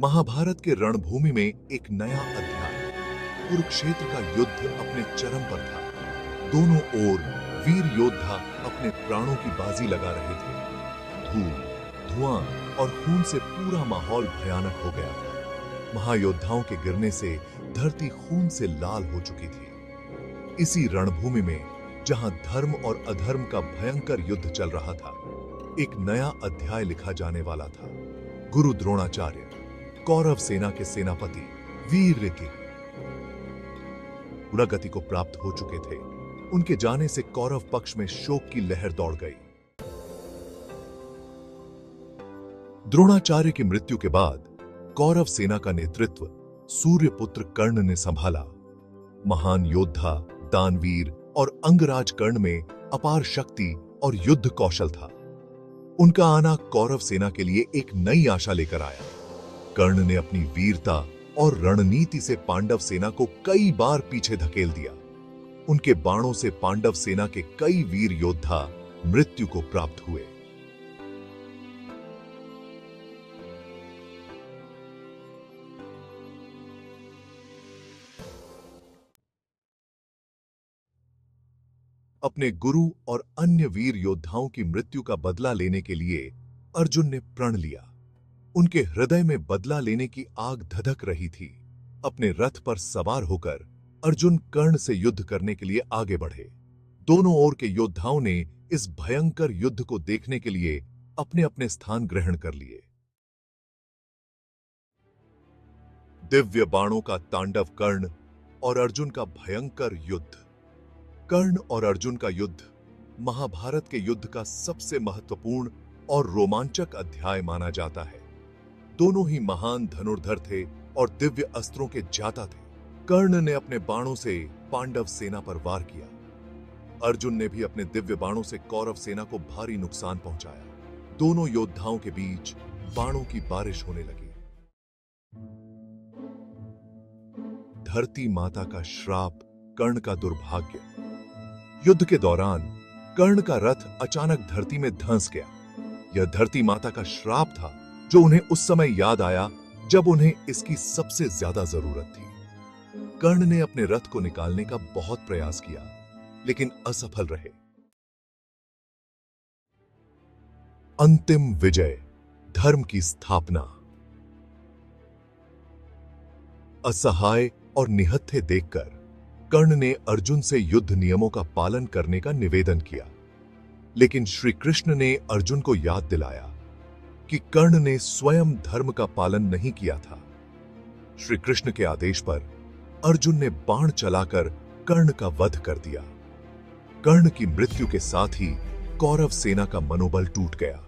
महाभारत के रणभूमि में एक नया अध्याय। कुरुक्षेत्र का युद्ध अपने चरम पर था। दोनों ओर वीर योद्धा अपने प्राणों की बाजी लगा रहे थे। धूल, धुआं और खून से पूरा माहौल भयानक हो गया था। महायोद्धाओं के गिरने से धरती खून से लाल हो चुकी थी। इसी रणभूमि में जहां धर्म और अधर्म का भयंकर युद्ध चल रहा था, एक नया अध्याय लिखा जाने वाला था। गुरु द्रोणाचार्य, कौरव सेना के सेनापति, वीर ऋषि, गति को प्राप्त हो चुके थे। उनके जाने से कौरव पक्ष में शोक की लहर दौड़ गई। द्रोणाचार्य की मृत्यु के बाद कौरव सेना का नेतृत्व सूर्यपुत्र कर्ण ने संभाला। महान योद्धा, दानवीर और अंगराज कर्ण में अपार शक्ति और युद्ध कौशल था। उनका आना कौरव सेना के लिए एक नई आशा लेकर आया। कर्ण ने अपनी वीरता और रणनीति से पांडव सेना को कई बार पीछे धकेल दिया। उनके बाणों से पांडव सेना के कई वीर योद्धा मृत्यु को प्राप्त हुए। अपने गुरु और अन्य वीर योद्धाओं की मृत्यु का बदला लेने के लिए अर्जुन ने प्रण लिया। उनके हृदय में बदला लेने की आग धधक रही थी। अपने रथ पर सवार होकर अर्जुन कर्ण से युद्ध करने के लिए आगे बढ़े। दोनों ओर के योद्धाओं ने इस भयंकर युद्ध को देखने के लिए अपने अपने स्थान ग्रहण कर लिए। दिव्य बाणों का तांडव कर्ण और अर्जुन का भयंकर युद्ध। कर्ण और अर्जुन का युद्ध महाभारत के युद्ध का सबसे महत्वपूर्ण और रोमांचक अध्याय माना जाता है। दोनों ही महान धनुर्धर थे और दिव्य अस्त्रों के ज्ञाता थे। कर्ण ने अपने बाणों से पांडव सेना पर वार किया। अर्जुन ने भी अपने दिव्य बाणों से कौरव सेना को भारी नुकसान पहुंचाया। दोनों योद्धाओं के बीच बाणों की बारिश होने लगी। धरती माता का श्राप, कर्ण का दुर्भाग्य। युद्ध के दौरान कर्ण का रथ अचानक धरती में धंस गया। यह धरती माता का श्राप था, जो उन्हें उस समय याद आया जब उन्हें इसकी सबसे ज्यादा जरूरत थी। कर्ण ने अपने रथ को निकालने का बहुत प्रयास किया, लेकिन असफल रहे। अंतिम विजय, धर्म की स्थापना। असहाय और निहत्थे देखकर कर्ण ने अर्जुन से युद्ध नियमों का पालन करने का निवेदन किया, लेकिन श्री कृष्ण ने अर्जुन को याद दिलाया कि कर्ण ने स्वयं धर्म का पालन नहीं किया था। श्री कृष्ण के आदेश पर अर्जुन ने बाण चलाकर कर्ण का वध कर दिया। कर्ण की मृत्यु के साथ ही कौरव सेना का मनोबल टूट गया।